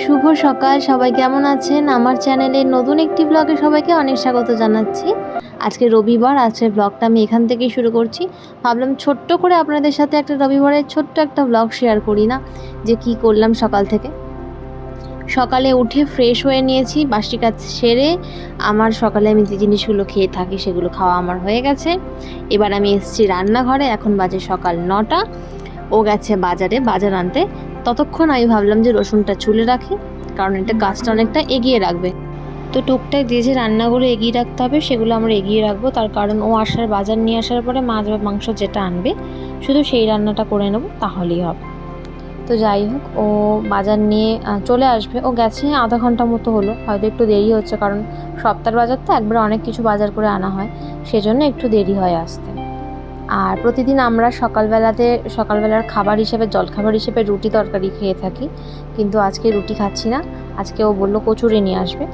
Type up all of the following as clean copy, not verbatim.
শুভ সকাল, সবাই কেমন আছেন? আমার চ্যানেলের নতুন একটি ব্লগে সবাইকে অনেক স্বাগত জানাচ্ছি। আজকে রবিবার, আজকের ব্লগটা আমি এখান থেকেই শুরু করছি। ভাবলাম ছোট্ট করে আপনাদের সাথে একটা রবিবারের ছোট্ট একটা ব্লগ শেয়ার করি না, যে কি করলাম সকাল থেকে। সকালে উঠে ফ্রেশ হয়ে নিয়েছি, বাসি কাজ সেরে আমার সকালে আমি যে জিনিসগুলো খেয়ে থাকি সেগুলো খাওয়া আমার হয়ে গেছে। এবার আমি এসেছি রান্নাঘরে, এখন বাজে সকাল 9টা। ও গেছে বাজার আনতে। ততক্ষণ আমি ভাবলাম যে রসুনটা চুলে রাখি, কারণ এটা গাছটা অনেকটা এগিয়ে রাখবে। তো টুকটাক যে রান্নাগুলো এগিয়ে রাখতে হবে সেগুলো আমরা এগিয়ে রাখবো, তার কারণ ও বাজার নিয়ে আসার পরে মাছ বা মাংস যেটা আনবে শুধু সেই রান্নাটা করে নেব, তাহলেই হবে। তো যাই হোক, ও বাজার নিয়ে চলে আসবে। ও গেছে আধা ঘন্টা মতো হলো, হয়তো একটু দেরি হচ্ছে, কারণ সপ্তাহের বাজার তো একবারে অনেক কিছু বাজার করে আনা হয়, সেজন্য একটু দেরি হয় আসতে। আর প্রতিদিন আমরা সকালবেলার খাবার হিসেবে, জলখাবার হিসেবে রুটি তরকারি খেয়ে থাকি, কিন্তু আজকে রুটি খাচ্ছি না। আজকে ও বললো কচুরি নিয়ে আসবে,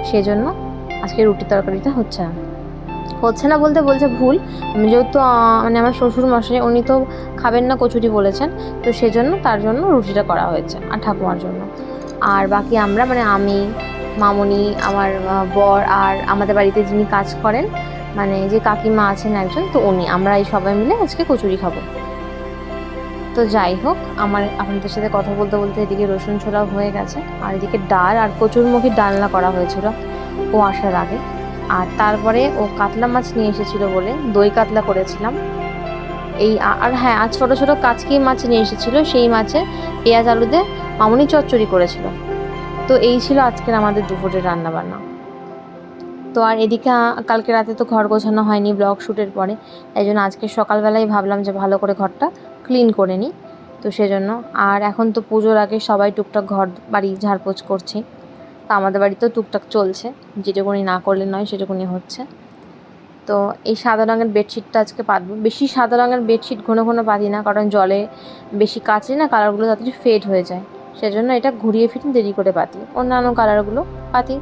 সেজন্য আজকে রুটি তরকারিটা হচ্ছে না বলতে বলছে ভুল। যেহেতু মানে আমার শ্বশুর মশাই উনি তো খাবেন না কচুরি বলেছেন, তো সেজন্য তার জন্য রুটিটা করা হয়েছে, আর ঠাকুমার জন্য। আর বাকি আমরা, মানে আমি, মামনি, আমার বর, আর আমাদের বাড়িতে যিনি কাজ করেন, মানে যে কাকিমা আছেন একজন, তো উনি, আমরা এই সবাই মিলে আজকে কচুরি খাবো। তো যাই হোক, আপনাদের সাথে কথা বলতে বলতে এদিকে রসুন ছোলাও হয়ে গেছে, আর এদিকে ডাল আর কচুরমুখী ডালনা করা হয়েছিল ও আসার আগে। আর তারপরে ও কাতলা মাছ নিয়ে এসেছিলো বলে দই কাতলা করেছিলাম। আর হ্যাঁ, আর ছোটো ছোটো কাচকি মাছ নিয়ে এসেছিলো, সেই মাছে পেঁয়াজ আলু দিয়ে মামুনি চচ্চড়ি করেছিল। তো এই ছিল আজকের আমাদের দুপুরের রান্নাবান্না। তো আর এদিকে কালকে রাতে তো ঘর গোছানো হয়নি ব্লগ শ্যুটের পরে, এই জন্য আজকে সকালবেলায় ভাবলাম যে ভালো করে ঘরটা ক্লিন করে নিই, তো সেজন্য। আর এখন তো পুজোর আগে সবাই টুকটাক ঘর বাড়ি ঝাড়পোছ করছে, তো আমাদের বাড়িতেও টুকটাক চলছে, যেটুকুনি না করলে নয় সেটুকুনি হচ্ছে। তো এই সাদা রঙের বেডশিটটা আজকে পাতবো। বেশি সাদা রঙের বেডশিট ঘন ঘন পাতি না, কারণ জলে বেশি কাচলে না কালারগুলো তাড়াতাড়ি ফেড হয়ে যায়, সেজন্য এটা ঘুরিয়ে ফিরিয়ে দেরি করে পাতি, অন্যান্য কালারগুলো পাতি।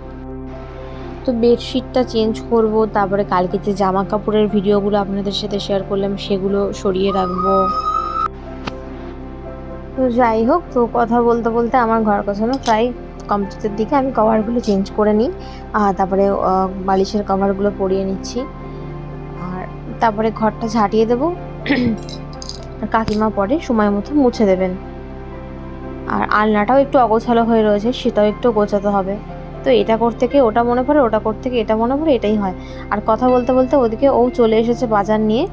তো বেডশিটটা চেঞ্জ করব, তারপরে কালকে যে জামা কাপড়ের ভিডিওগুলো আপনাদের সাথে শেয়ার করলাম সেগুলো সরিয়ে রাখবো। তো যাই হোক, তো কথা বলতে বলতে আমার ঘর গোছানো প্রায় কমপ্লিটের দিকে। আমি কভারগুলো চেঞ্জ করে নিই, আর তারপরে বালিশের কভারগুলো পরিয়ে নিচ্ছি, আর তারপরে ঘরটা ঝাঁটিয়ে দেবো। আর কাকিমা পরে সময় মতো মুছে দেবেন। আর আলনাটাও একটু অগোছালো হয়ে রয়েছে, সেটাও একটু গোছাতে হবে। তো এটা করতে গিয়ে ওটা মনে পড়ে, ওটা করতে গিয়ে এটা মনে পড়ে, এটাই হয়। আর কথা বলতে বলতে ওদিকে ও চলে এসেছে বাজার নিয়ে,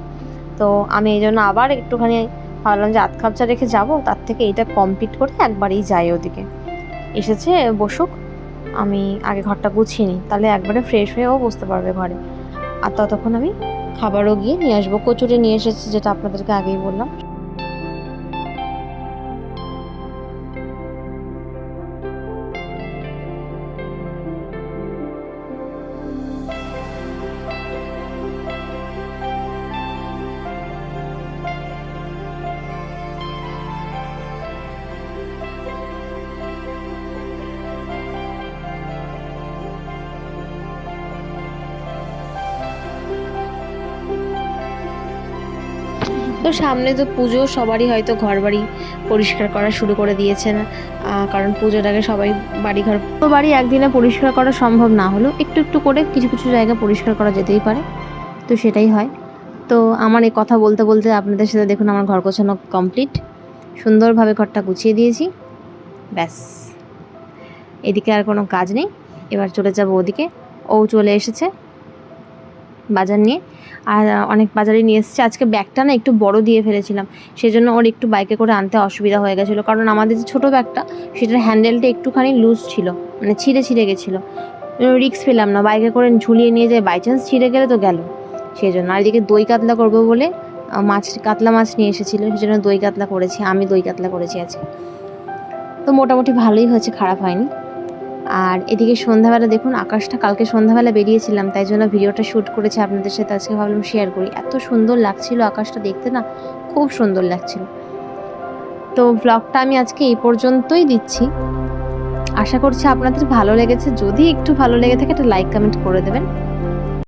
তো আমি এই জন্য আবার একটুখানি ভাবলাম যে আধ কাপ চা রেখে যাবো, তার থেকে এটা কমপ্লিট করে একবারেই যাই ওদিকে। এসেছে, বসুক, আমি আগে ঘরটা গুছিয়ে নিই, তাহলে একবারে ফ্রেশ হয়েও বসতে পারবে ঘরে। আর ততক্ষণ আমি খাবারও গিয়ে নিয়ে আসবো। কচুরি নিয়ে এসেছি, যেটা আপনাদেরকে আগেই বললাম। তো সামনে তো পুজো, সবারই হয়তো ঘর বাড়ি পরিষ্কার করা শুরু করে দিয়েছেন, কারণ পুজোর আগে সবাই বাড়ি একদিনে পরিষ্কার করা সম্ভব না হলেও একটু একটু করে কিছু কিছু জায়গা পরিষ্কার করা যেতেই পারে, তো সেটাই হয়। তো আমার এই কথা বলতে বলতে আপনাদের সাথে দেখুন আমার ঘর গোছানো কমপ্লিট, সুন্দরভাবে ঘরটা গুছিয়ে দিয়েছি, ব্যাস। এদিকে আর কোনো কাজ নেই, এবার চলে যাব ওদিকে। ও চলে এসেছে বাজার নিয়ে, আর অনেক বাজারই নিয়ে এসেছে। আজকে ব্যাগটা না একটু বড় দিয়ে ফেলেছিলাম, সেজন্য ওর একটু বাইকে করে আনতে অসুবিধা হয়ে গেছিলো, কারণ আমাদের যে ছোটো ব্যাগটা সেটার হ্যান্ডেলটা একটুখানি লুজ ছিল, মানে ছিঁড়ে গেছিলো। রিস্ক পেলাম না, বাইকে করে ঝুলিয়ে নিয়ে যায়, বাই চান্স ছিঁড়ে গেলে তো গেল, সেই জন্য। আর এদিকে দই কাতলা করবো বলে কাতলা মাছ নিয়ে এসেছিলো, সেজন্য দই কাতলা করেছি, আমি দই কাতলা করেছি আজকে। তো মোটামুটি ভালোই হয়েছে, খারাপ হয়নি। আর এদিকে সন্ধ্যাবেলা দেখুন, আকাশটা কালকে সন্ধ্যাবেলা বেরিয়েছিলাম, তাই জন্য ভিডিওটা শ্যুট করেছি আপনাদের সাথে, আজকে ভাবলাম শেয়ার করি। এত সুন্দর লাগছিল আকাশটা দেখতে, না খুব সুন্দর লাগছিল। তো ব্লগটা আমি আজকে এই পর্যন্তই দিচ্ছি, আশা করছি আপনাদের ভালো লেগেছে। যদি একটু ভালো লেগে থাকে একটা লাইক কমেন্ট করে দেবেন।